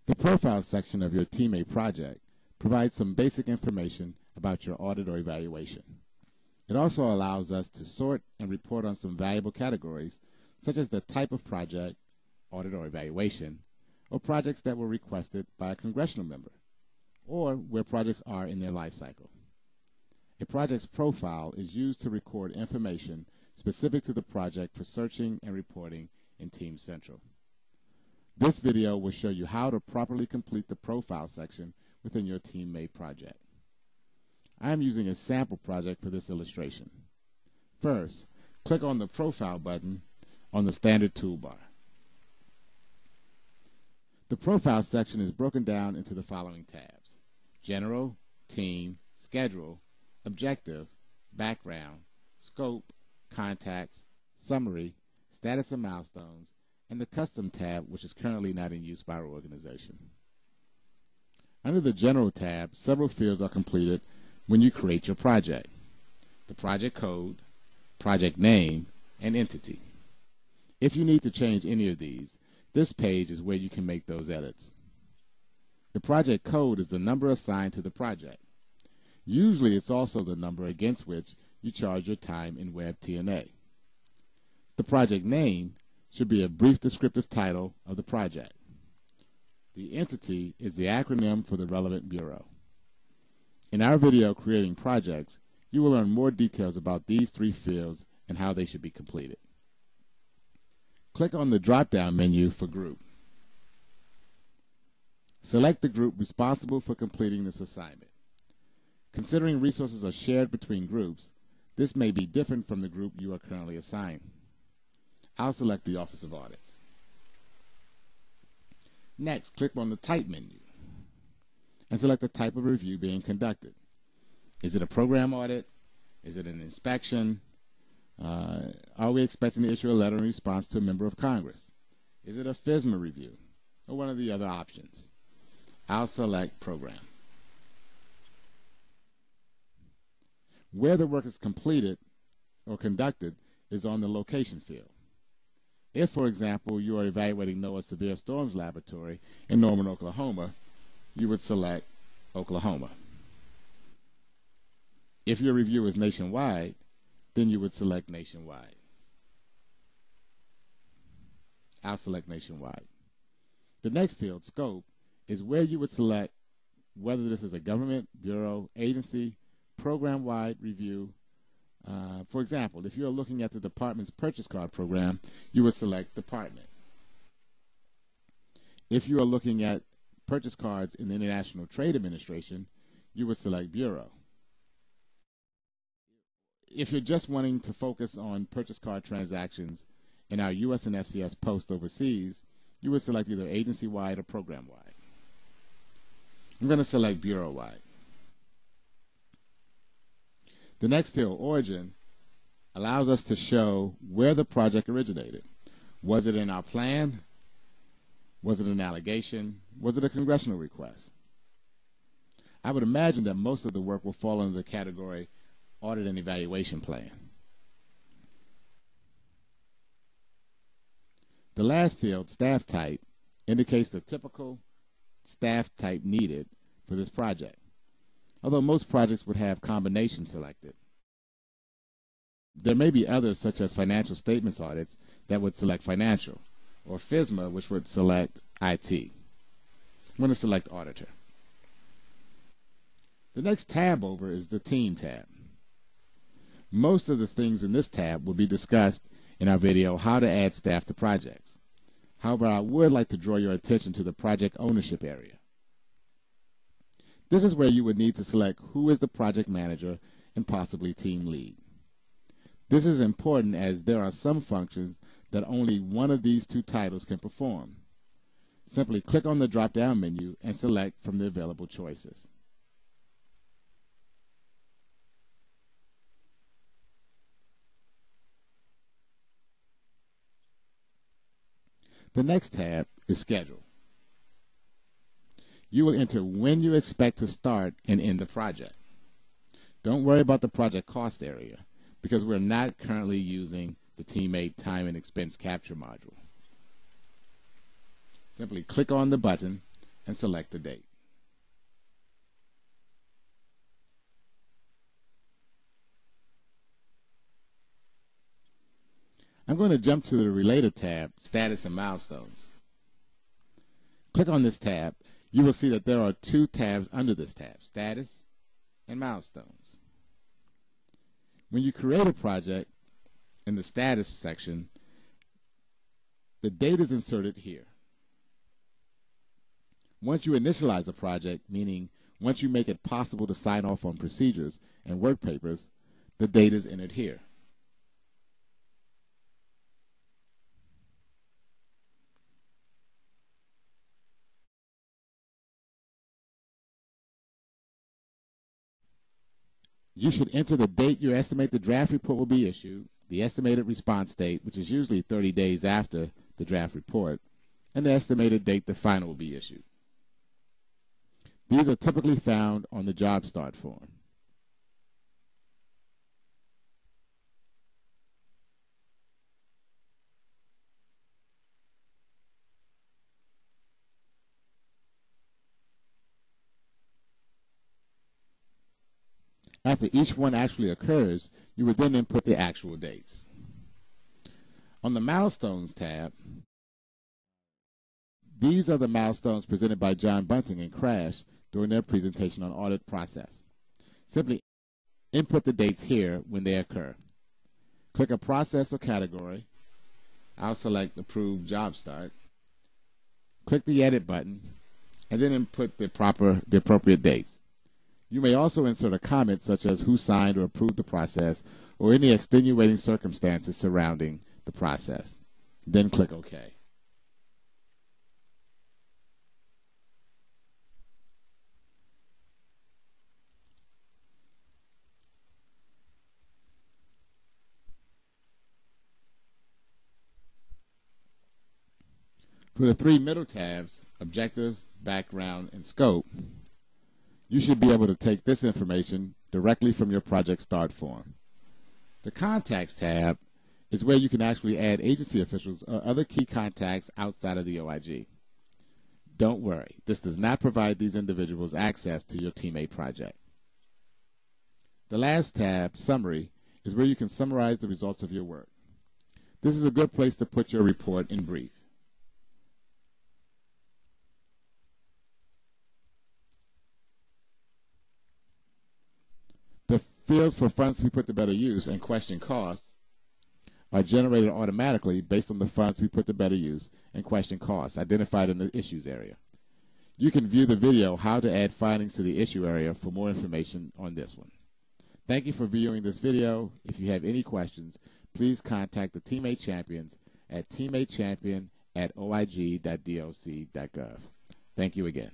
The profile section of your teammate project provides some basic information about your audit or evaluation. It also allows us to sort and report on some valuable categories, such as the type of project, audit or evaluation, or projects that were requested by a congressional member, or where projects are in their life cycle. A project's profile is used to record information specific to the project for searching and reporting in Team Central. This video will show you how to properly complete the profile section within your teammate project. I am using a sample project for this illustration. First, click on the Profile button on the standard toolbar. The Profile section is broken down into the following tabs: General, Team, Schedule, Objective, Background, Scope, Contacts, Summary, Status and Milestones, and the Custom tab, which is currently not in use by our organization. Under the General tab, several fields are completed when you create your project: the project code, project name, and entity. If you need to change any of these, this page is where you can make those edits. The project code is the number assigned to the project. Usually it's also the number against which you charge your time in Web TNA. The project name should be a brief descriptive title of the project. The entity is the acronym for the relevant bureau. In our video, Creating Projects, you will learn more details about these three fields and how they should be completed. Click on the drop-down menu for Group. Select the group responsible for completing this assignment. Considering resources are shared between groups, this may be different from the group you are currently assigned. I'll select the Office of Audits. Next, click on the Type menu and select the type of review being conducted. Is it a program audit? Is it an inspection? Are we expecting to issue a letter in response to a member of Congress? Is it a FSMA review or one of the other options? I'll select Program. Where the work is completed or conducted is on the Location field. If, for example, you are evaluating NOAA's Severe Storms Laboratory in Norman, Oklahoma, you would select Oklahoma. If your review is nationwide, then you would select Nationwide. I'll select Nationwide. The next field, Scope, is where you would select whether this is a government, bureau, agency, program-wide review. For example, if you're looking at the department's purchase card program, you would select Department. If you are looking at purchase cards in the International Trade Administration, you would select Bureau. If you're just wanting to focus on purchase card transactions in our U.S. and FCS post overseas, you would select either agency-wide or program-wide. I'm going to select Bureau-wide. The next field, Origin, allows us to show where the project originated. Was it in our plan? Was it an allegation? Was it a congressional request? I would imagine that most of the work will fall under the category Audit and Evaluation Plan. The last field, Staff Type, indicates the typical staff type needed for this project, although most projects would have combinations selected. There may be others, such as financial statements audits, that would select financial, or FSMA, which would select IT. I'm going to select Auditor. The next tab over is the Team tab. Most of the things in this tab will be discussed in our video, How to Add Staff to Projects. However, I would like to draw your attention to the Project Ownership area. This is where you would need to select who is the project manager and possibly team lead. This is important as there are some functions that only one of these two titles can perform. Simply click on the drop-down menu and select from the available choices. The next tab is Schedule. You will enter when you expect to start and end the project. Don't worry about the project cost area because we're not currently using the Teammate Time and Expense Capture module. Simply click on the button and select the date. I'm going to jump to the Related tab, Status and Milestones. Click on this tab. You will see that there are two tabs under this tab, Status and Milestones. When you create a project, in the Status section, the date is inserted here. Once you initialize a project, meaning once you make it possible to sign off on procedures and work papers, the date is entered here. You should enter the date you estimate the draft report will be issued, the estimated response date, which is usually 30 days after the draft report, and the estimated date the final will be issued. These are typically found on the Job Start form. After each one actually occurs, you would then input the actual dates. On the Milestones tab, these are the milestones presented by John Bunting and Crash during their presentation on audit process. Simply input the dates here when they occur. Click a process or category. I'll select Approved Job Start. Click the Edit button, and then input the appropriate dates. You may also insert a comment such as who signed or approved the process or any extenuating circumstances surrounding the process. Then click OK. For the three middle tabs, Objective, Background, and Scope, you should be able to take this information directly from your project start form. The Contacts tab is where you can actually add agency officials or other key contacts outside of the OIG. Don't worry, this does not provide these individuals access to your Team project. The last tab, Summary, is where you can summarize the results of your work. This is a good place to put your report in brief. The fields for funds to be put to better use and question costs are generated automatically based on the funds to be put to better use and question costs identified in the Issues area. You can view the video How to Add Findings to the Issue area for more information on this one. Thank you for viewing this video. If you have any questions, please contact the Teammate Champions at teammatechampion@oig.doc.gov. Thank you again.